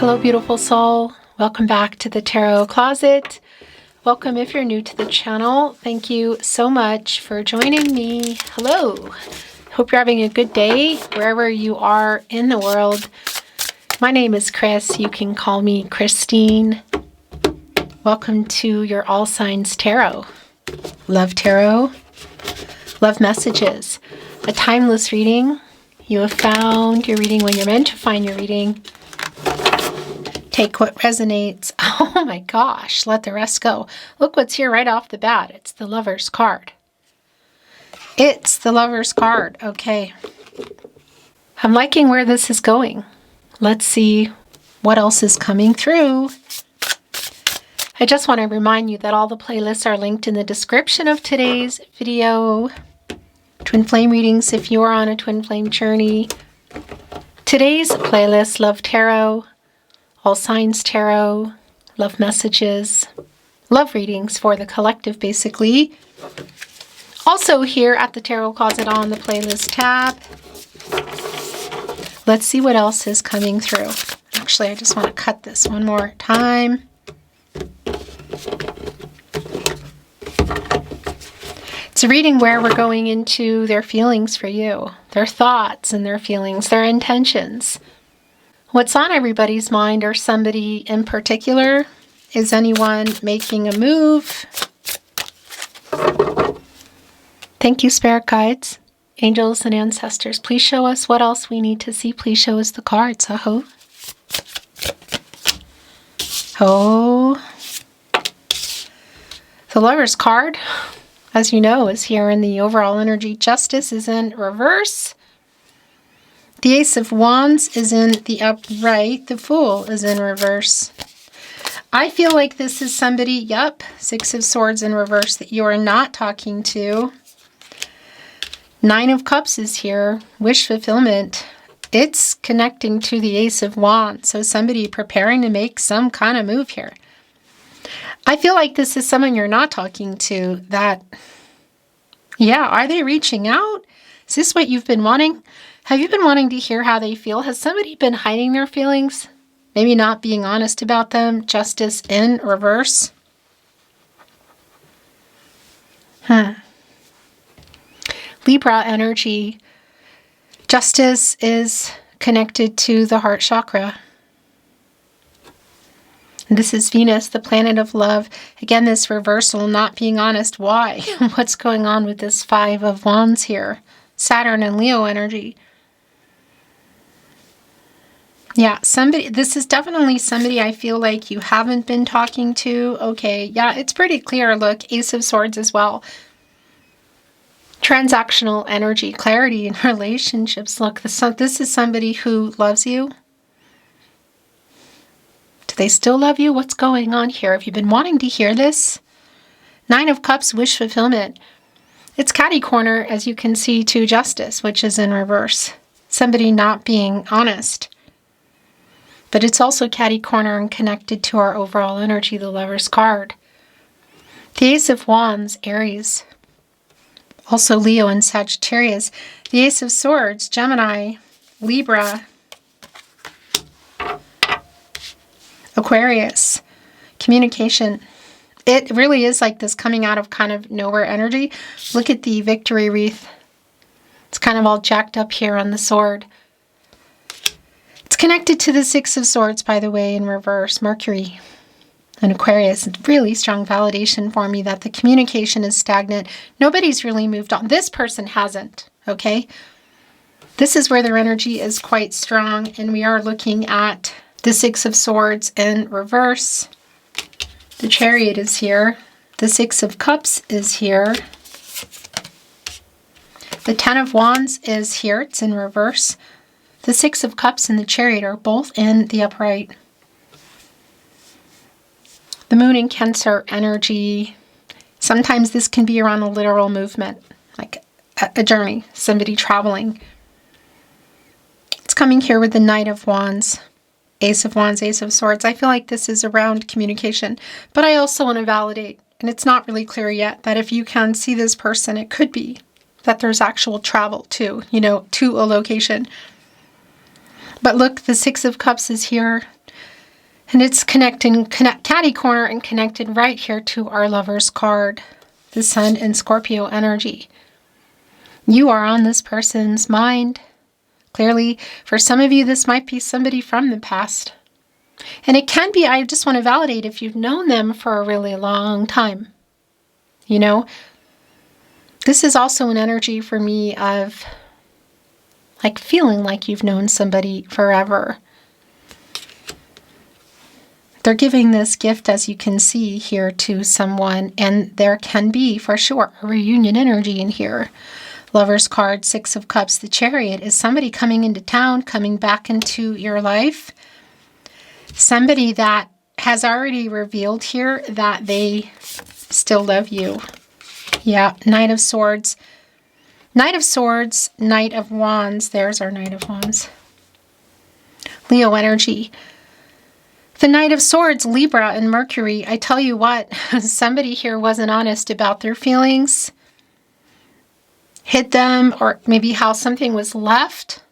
Hello, beautiful soul. Welcome back to the Tarot Closet. Welcome if you're new to the channel. Thank you so much for joining me. Hello. Hope you're having a good day wherever you are in the world. My name is Chris. You can call me Christine. Welcome to your All Signs Tarot. Love tarot. Love messages. A timeless reading. You have found your reading when you're meant to find your reading. Take what resonates. Oh my gosh, let the rest go. Look what's here right off the bat. It's the Lover's card. It's the Lover's card. Okay. I'm liking where this is going. Let's see what else is coming through. I just want to remind you that all the playlists are linked in the description of today's video. Twin flame readings if you are on a twin flame journey. Today's playlist, Love Tarot, All Signs Tarot, love messages, love readings for the collective, basically. Also here at the Tarot Closet on the playlist tab. Let's see what else is coming through. Actually, I just want to cut this one more time. It's a reading where we're going into their feelings for you, their thoughts and their feelings, their intentions. What's on everybody's mind or somebody in particular? Is anyone making a move? Thank you, spirit guides, angels, and ancestors. Please show us what else we need to see. Please show us the cards. Oh. The Lover's card, as you know, is here in the overall energy. Justice is in reverse. The Ace of Wands is in the upright. The Fool is in reverse. I feel like this is somebody, yep, Six of Swords in reverse, that you are not talking to. Nine of Cups is here. Wish fulfillment. It's connecting to the Ace of Wands. So somebody preparing to make some kind of move here. I feel like this is someone you're not talking to that, yeah, are they reaching out? Is this what you've been wanting? Have you been wanting to hear how they feel? Has somebody been hiding their feelings? Maybe not being honest about them? Justice in reverse. Libra energy. Justice is connected to the heart chakra. And this is Venus, the planet of love. Again, this reversal, not being honest. Why? What's going on with this Five of Wands here? Saturn and Leo energy. Yeah, this is definitely somebody I feel like you haven't been talking to. Okay, yeah, it's pretty clear. Look, Ace of Swords as well. Transactional energy, clarity in relationships. Look, this is somebody who loves you. Do they still love you? What's going on here? Have you been wanting to hear this? Nine of Cups, wish fulfillment. It's catty corner, as you can see, to Justice, which is in reverse. Somebody not being honest. But it's also catty corner and connected to our overall energy, the Lover's card. The Ace of Wands, Aries. Also Leo and Sagittarius. The Ace of Swords, Gemini, Libra, Aquarius. Communication. It really is like this coming out of kind of nowhere energy. Look at the victory wreath. It's kind of all jacked up here on the sword. It's connected to the Six of Swords, by the way, in reverse. Mercury and Aquarius. Really strong validation for me that the communication is stagnant. Nobody's really moved on. This person hasn't, okay? This is where their energy is quite strong, and we are looking at the Six of Swords in reverse. The Chariot is here. The Six of Cups is here. The Ten of Wands is here. It's in reverse. The Six of Cups and the Chariot are both in the upright. The Moon in Cancer energy. Sometimes this can be around a literal movement, like a journey, somebody traveling. It's coming here with the Knight of Wands. Ace of Wands, Ace of Swords. I feel like this is around communication, but I also want to validate, and it's not really clear yet, that if you can see this person, it could be that there's actual travel to, to a location. But look, the Six of Cups is here. And it's catty corner and connected right here to our Lover's card, the Sun and Scorpio energy. You are on this person's mind. Clearly, for some of you, this might be somebody from the past. And it can be, I just want to validate, if you've known them for a really long time. You know, this is also an energy for me of like feeling like you've known somebody forever. They're giving this gift, as you can see here, to someone, and there can be, for sure, a reunion energy in here. Lover's card, Six of Cups, the Chariot, is somebody coming into town, coming back into your life. Somebody that has already revealed here that they still love you. Yeah, Knight of Swords. Knight of Swords, Knight of Wands. There's our Knight of Wands. Leo energy. The Knight of Swords, Libra and Mercury. I tell you what, somebody here wasn't honest about their feelings. Hid them, or maybe how something was left.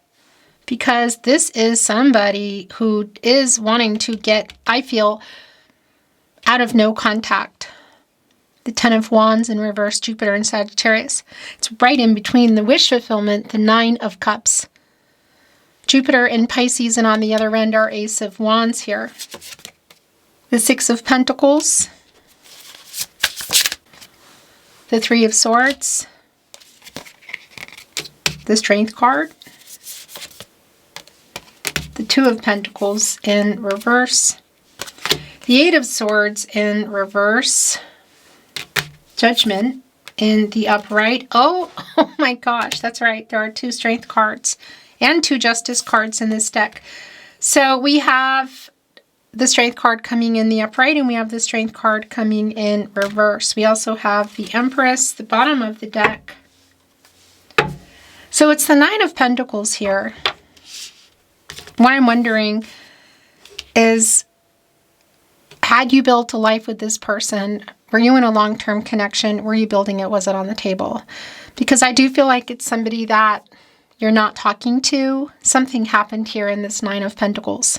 Because this is somebody who is wanting to get, I feel, out of no contact. The Ten of Wands in reverse, Jupiter and Sagittarius. It's right in between the wish fulfillment, the Nine of Cups. Jupiter in Pisces, and on the other end, our Ace of Wands here. The Six of Pentacles. The Three of Swords. The Strength card. The Two of Pentacles in reverse. The Eight of Swords in reverse. Judgment in the upright. Oh my gosh, that's right. There are two Strength cards and two Justice cards in this deck. So we have the Strength card coming in the upright, and we have the Strength card coming in reverse. We also have the Empress, the bottom of the deck. So it's the Nine of Pentacles here. What I'm wondering is, had you built a life with this person? Were you in a long-term connection? Were you building it? Was it on the table? Because I do feel like it's somebody that you're not talking to. Something happened here in this Nine of Pentacles.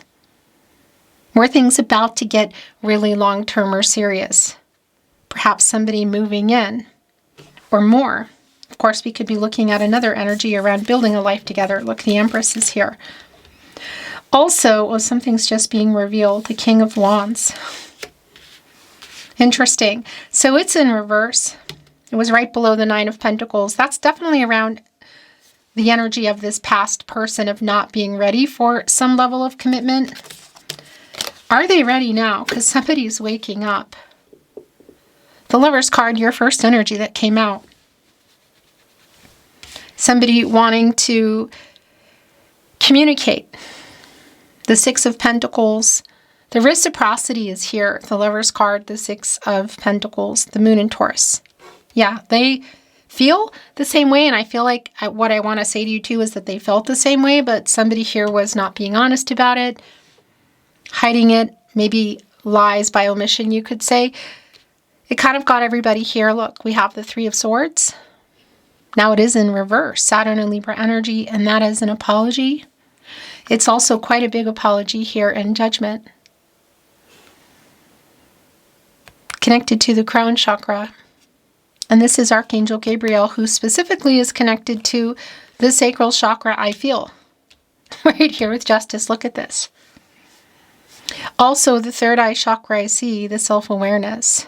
Were things about to get really long-term or serious? Perhaps somebody moving in or more. Of course, we could be looking at another energy around building a life together. Look, the Empress is here. Also, something's just being revealed, the King of Wands. Interesting. So it's in reverse. It was right below the Nine of Pentacles. That's definitely around the energy of this past person of not being ready for some level of commitment. Are they ready now? Because somebody's waking up. The Lover's card, your first energy that came out. Somebody wanting to communicate. The Six of Pentacles. The reciprocity is here. The Lover's card, the Six of Pentacles, the Moon in Taurus. Yeah, they feel the same way, and I feel like what I want to say to you too is that they felt the same way, but somebody here was not being honest about it, hiding it, maybe lies by omission, you could say. It kind of got everybody here. Look, we have the Three of Swords. Now it is in reverse, Saturn and Libra energy, and that is an apology. It's also quite a big apology here in Judgment. Connected to the crown chakra. And this is Archangel Gabriel, who specifically is connected to the sacral chakra, I feel. Right here with Justice, look at this. Also, the third eye chakra, I see, the self-awareness.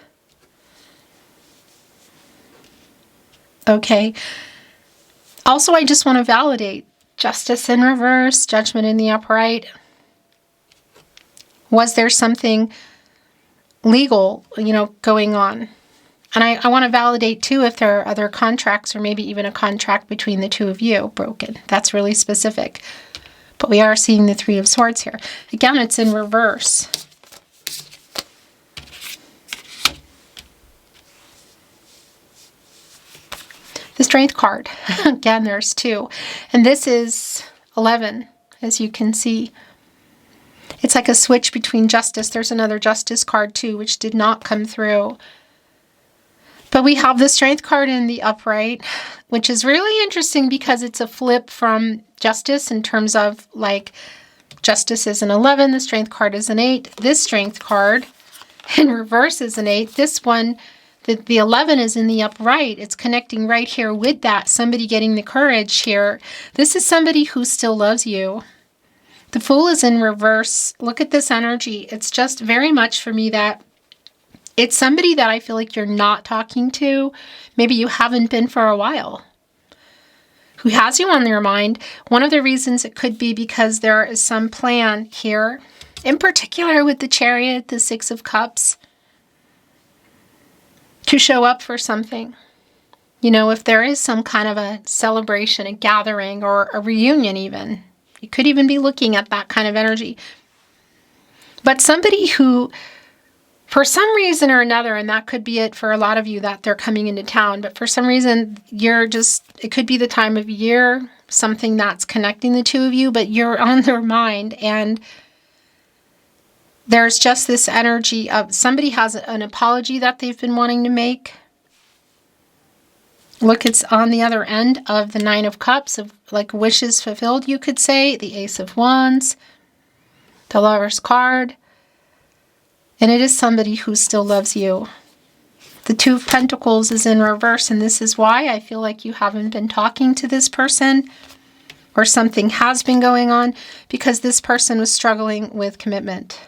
Okay. Also, I just want to validate Justice in reverse, Judgment in the upright. Was there something legal, going on? And I want to validate too if there are other contracts or maybe even a contract between the two of you broken. That's really specific. But we are seeing the Three of Swords here. Again, it's in reverse. The Strength card. Again, there's two. And this is 11, as you can see. It's like a switch between Justice. There's another Justice card too, which did not come through. But we have the Strength card in the upright, which is really interesting because it's a flip from Justice in terms of like Justice is an 11. The Strength card is an 8. This Strength card in reverse is an 8. This one, the 11 is in the upright. It's connecting right here with that. Somebody getting the courage here. This is somebody who still loves you. The Fool is in reverse. Look at this energy. It's just very much for me that it's somebody that I feel like you're not talking to. Maybe you haven't been for a while. Who has you on their mind. One of the reasons it could be because there is some plan here. In particular with the Chariot, the Six of Cups. To show up for something. You know, if there is some kind of a celebration, a gathering, or a reunion even. You could even be looking at that kind of energy. But somebody who, for some reason or another, and that could be it for a lot of you that they're coming into town, but for some reason it could be the time of year, something that's connecting the two of you, but you're on their mind, and there's just this energy of somebody has an apology that they've been wanting to make. Look, it's on the other end of the Nine of Cups, of like wishes fulfilled, you could say. The Ace of Wands, the Lover's card. And it is somebody who still loves you. The Two of Pentacles is in reverse, and this is why I feel like you haven't been talking to this person, or something has been going on, because this person was struggling with commitment.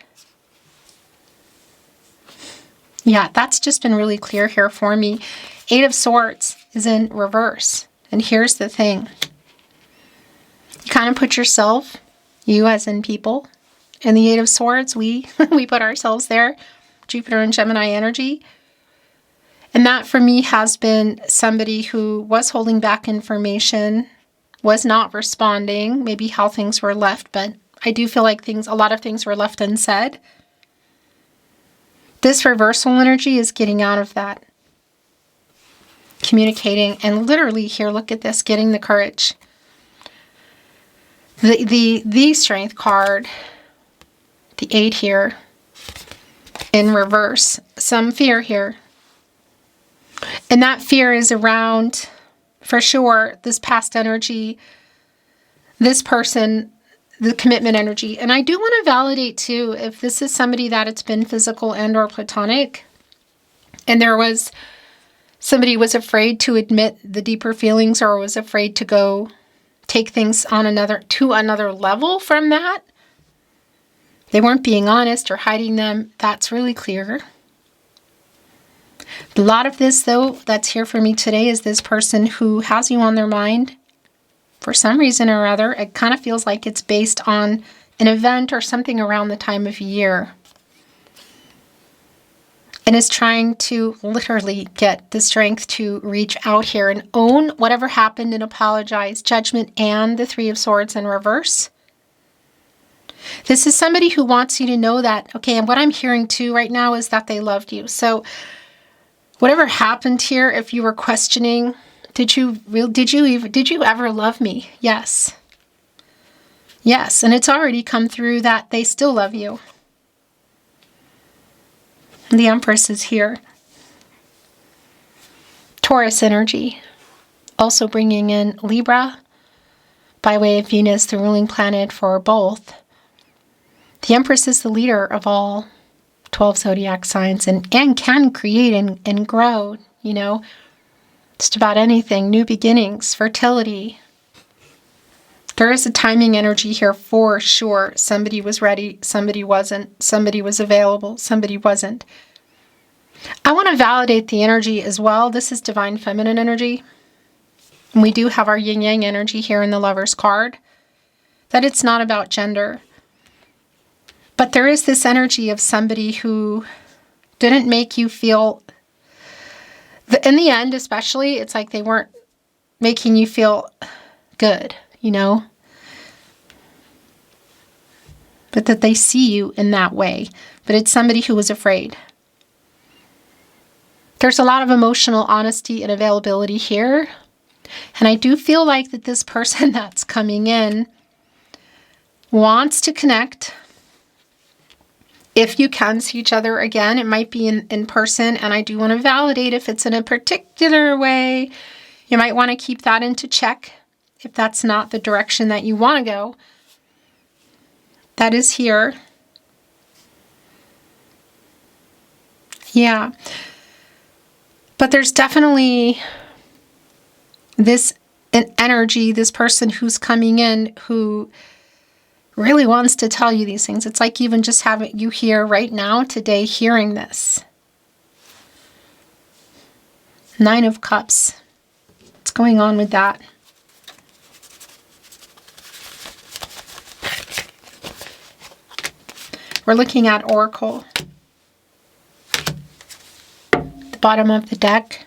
Yeah, that's just been really clear here for me. Eight of Swords is in reverse. And here's the thing. You kind of put yourself, you as in people, in the Eight of Swords. We put ourselves there. Jupiter and Gemini energy. And that for me has been somebody who was holding back information, was not responding, maybe how things were left, but I do feel like a lot of things were left unsaid. This reversal energy is getting out of that. Communicating, and literally here, look at this, getting the courage. The Strength card, the 8 here, in reverse. Some fear here. And that fear is around, for sure, this past energy, this person, the commitment energy. And I do want to validate too, if this is somebody that it's been physical and or platonic, and somebody was afraid to admit the deeper feelings, or was afraid to go take things on to another level from that. They weren't being honest or hiding them. That's really clear. A lot of this, though, that's here for me today is this person who has you on their mind. For some reason or other, it kind of feels like it's based on an event or something around the time of year. And is trying to literally get the strength to reach out here and own whatever happened and apologize. Judgment and the Three of Swords in reverse. This is somebody who wants you to know that, okay, and what I'm hearing too right now is that they loved you. So whatever happened here, if you were questioning, did you ever love me? Yes. Yes, and it's already come through that they still love you. The Empress is here. Taurus energy. Also bringing in Libra by way of Venus, the ruling planet for both. The Empress is the leader of all 12 zodiac signs and can create and grow, you know, just about anything. New beginnings, fertility. There is a timing energy here for sure. Somebody was ready, somebody wasn't. Somebody was available, somebody wasn't. I want to validate the energy as well. This is divine feminine energy. And we do have our yin-yang energy here in the Lover's card. That it's not about gender. But there is this energy of somebody who didn't make you feel, in the end especially, it's like they weren't making you feel good, you know? But that they see you in that way. But it's somebody who was afraid. There's a lot of emotional honesty and availability here. And I do feel like that this person that's coming in wants to connect. If you can see each other again, it might be in person. And I do want to validate if it's in a particular way. You might want to keep that into check if that's not the direction that you want to go. that is here. Yeah. But there's definitely this energy, this person who's coming in who really wants to tell you these things. It's like even just having you here right now, today, hearing this. 9 of Cups. What's going on with that? We're looking at Oracle. The bottom of the deck.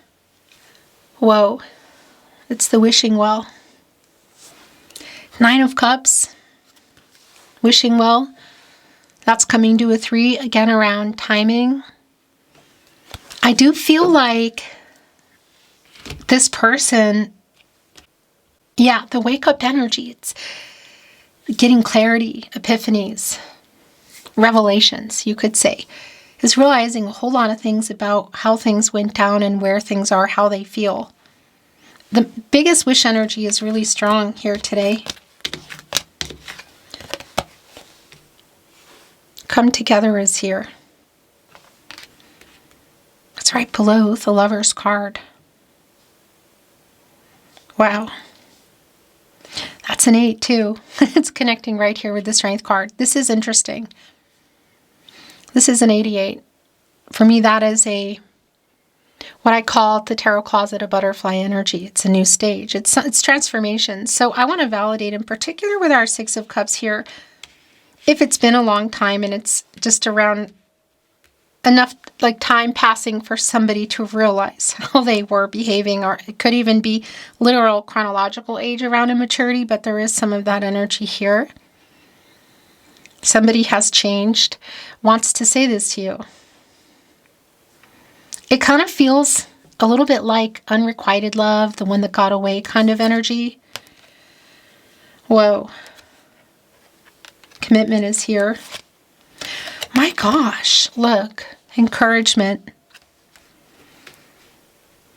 Whoa. It's the wishing well. 9 of Cups. Wishing well. That's coming to a 3. Again, around timing. I do feel like this person, yeah, the wake-up energy. It's getting clarity, epiphanies, revelations, you could say. Is realizing a whole lot of things about how things went down and where things are, how they feel. The biggest wish energy is really strong here today. Come together is here. That's right below the Lover's card. Wow. That's an 8 too. It's connecting right here with the Strength card. This is interesting. This is an 88. For me, that is what I call the tarot closet a butterfly energy. It's a new stage. It's transformation. So I want to validate, in particular with our 6 of Cups here, if it's been a long time and it's just around enough like time passing for somebody to realize how they were behaving, or it could even be literal chronological age around immaturity, but there is some of that energy here. Somebody has changed, wants to say this to you. It kind of feels a little bit like unrequited love, the one that got away kind of energy. Whoa. Commitment is here. My gosh, look. Encouragement.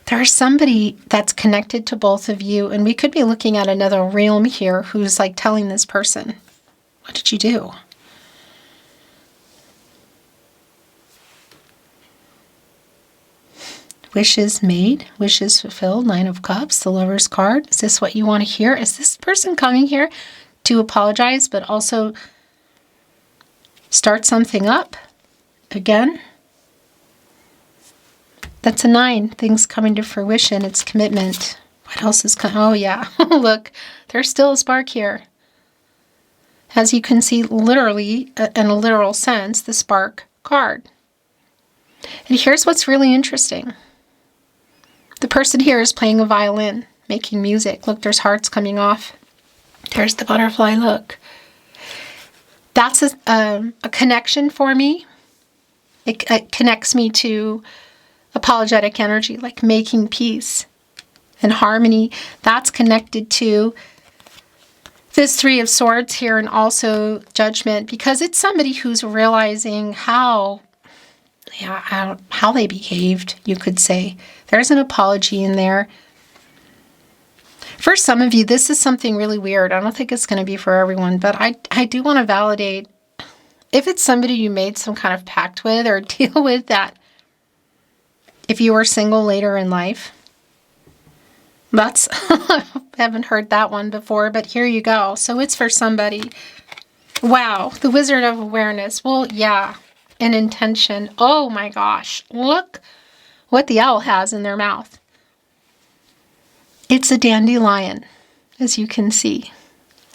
There's somebody that's connected to both of you, and we could be looking at another realm here who's like telling this person, what did you do? Wishes made, wishes fulfilled, 9 of Cups, the Lover's card. Is this what you want to hear? Is this person coming here to apologize, but also start something up again? That's a 9. Things coming to fruition. It's commitment. What else is coming? Oh, yeah. Look, there's still a spark here. As you can see, literally, in a literal sense, the spark card. And here's what's really interesting. The person here is playing a violin, making music. Look, there's hearts coming off. There's the butterfly, look. That's a connection for me. It connects me to apologetic energy, like making peace and harmony. That's connected to this 3 of Swords here, and also judgment, because it's somebody who's realizing how they behaved, you could say. There's an apology in there. For some of you, this is something really weird. I don't think it's going to be for everyone, but I do want to validate if it's somebody you made some kind of pact with or deal with, that if you were single later in life. That's, I haven't heard that one before, but here you go. So it's for somebody. Wow, the Wizard of Awareness. Well, yeah, an intention. Oh my gosh, look what the owl has in their mouth. It's a dandelion, as you can see.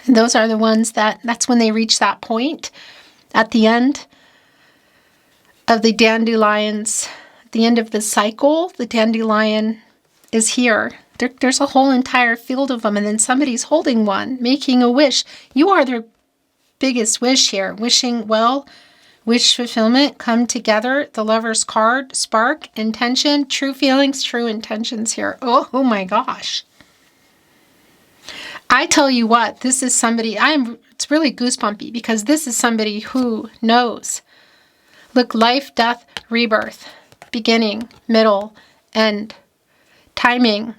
And those are the ones that's when they reach that point at the end of the dandelions, at the end of the cycle. The dandelion is here. There's a whole entire field of them, and then somebody's holding one, making a wish. You are their biggest wish here. Wishing well, wish fulfillment, come together. The Lover's card, spark, intention, true feelings, true intentions here. Oh my gosh. I tell you what, this is somebody, it's really goosebumpy, because this is somebody who knows. Look, life, death, rebirth, beginning, middle, end, timing,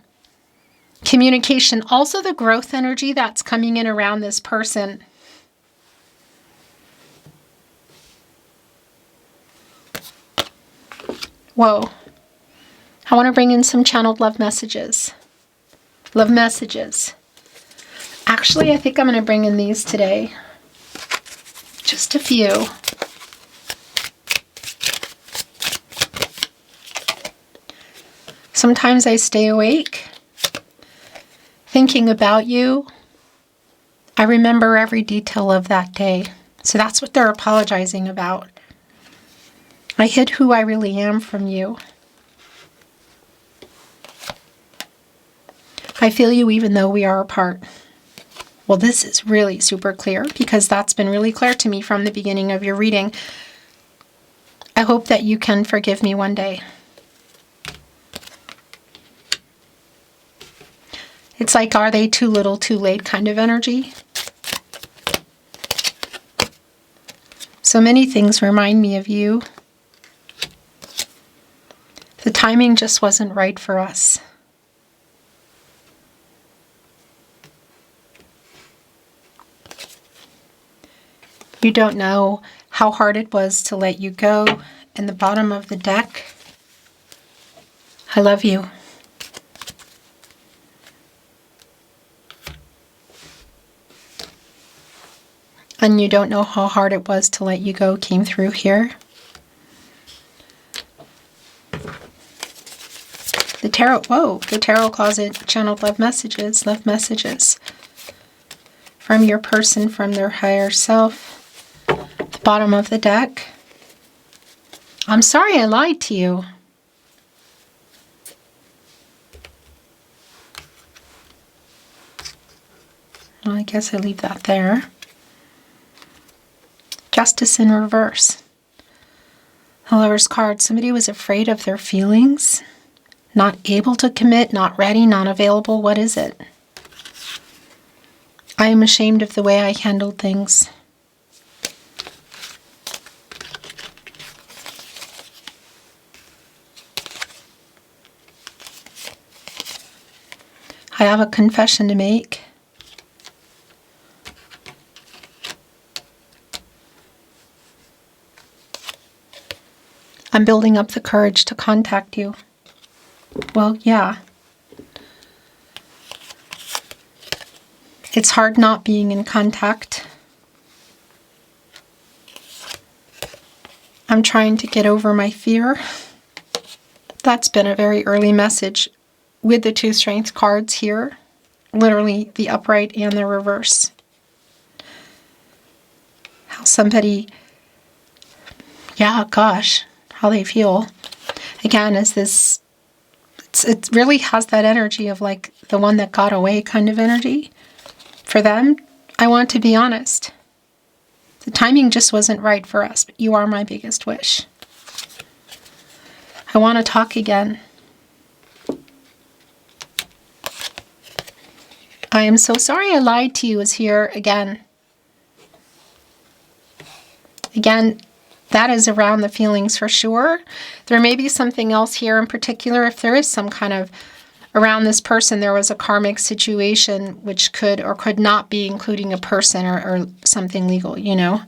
communication, also the growth energy that's coming in around this person. Whoa. I want to bring in some channeled love messages. Love messages. Actually, I think I'm going to bring in these today. Just a few. Sometimes I stay awake thinking about you. I remember every detail of that day. So that's what they're apologizing about. I hid who I really am from you. I feel you even though we are apart. Well, this is really super clear because that's been really clear to me from the beginning of your reading. I hope that you can forgive me one day. It's like, are they too little, too late kind of energy? So many things remind me of you. The timing just wasn't right for us. You don't know how hard it was to let you go. In the bottom of the deck, I love you. And you don't know how hard it was to let you go came through here. The tarot, whoa, the tarot closet channeled love messages from your person, from their higher self. The bottom of the deck. I'm sorry I lied to you. Well, I guess I leave that there. Justice in reverse. The Lover's card. Somebody was afraid of their feelings. Not able to commit, not ready, not available. What is it? I am ashamed of the way I handled things. I have a confession to make. I'm building up the courage to contact you. Well, yeah. It's hard not being in contact. I'm trying to get over my fear. That's been a very early message with the two strength cards here. Literally the upright and the reverse. How somebody, yeah, gosh, how they feel. Again, is this, it really has that energy of like the one that got away kind of energy. For them, I want to be honest. The timing just wasn't right for us, but you are my biggest wish. I want to talk again. I am so sorry I lied to you is here again. Again, that is around the feelings for sure. There may be something else here in particular. If there is some kind of, around this person, there was a karmic situation which could or could not be including a person or something legal, you know.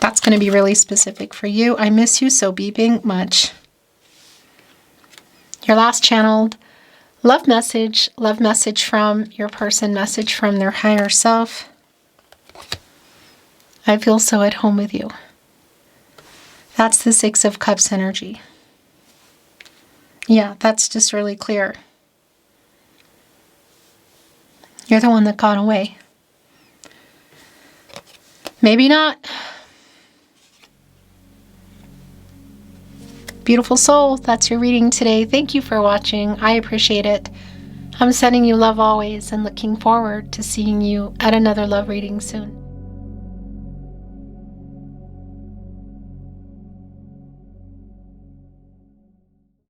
That's going to be really specific for you. I miss you so beeping much. Your last channeled love message from your person, message from their higher self. I feel so at home with you. That's the Six of Cups energy. Yeah, that's just really clear. You're the one that got away. Maybe not. Beautiful soul, that's your reading today. Thank you for watching. I appreciate it. I'm sending you love always and looking forward to seeing you at another love reading soon.